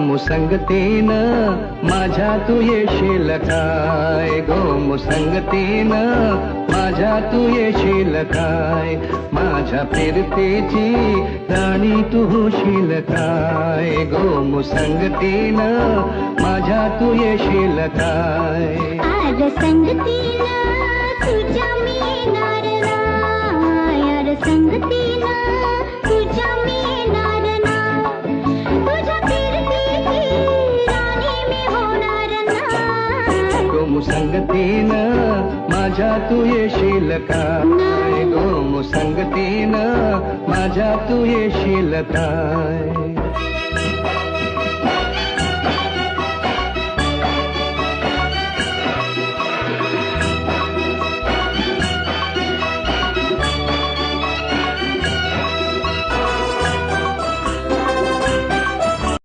गोमुसंगतीनं माझ्या तू येशील काय, गोमुसंगतीनं माझ्या तू येशील काय, माझ्या फिरतेची राणी तू होशील काय, गोमुसंगतीनं माझ्या तू येशील काय. आज संगतीनं तुझ्या मी येणार ना, यार संगतीनं तुझ्या मी येणार ना, तुझ्या फिरतीची राणी मी होणार ना. गोमुसंगतीनं माझ्या तू येशील काय, गोमुसंगतीनं माझ्या तू येशील काय.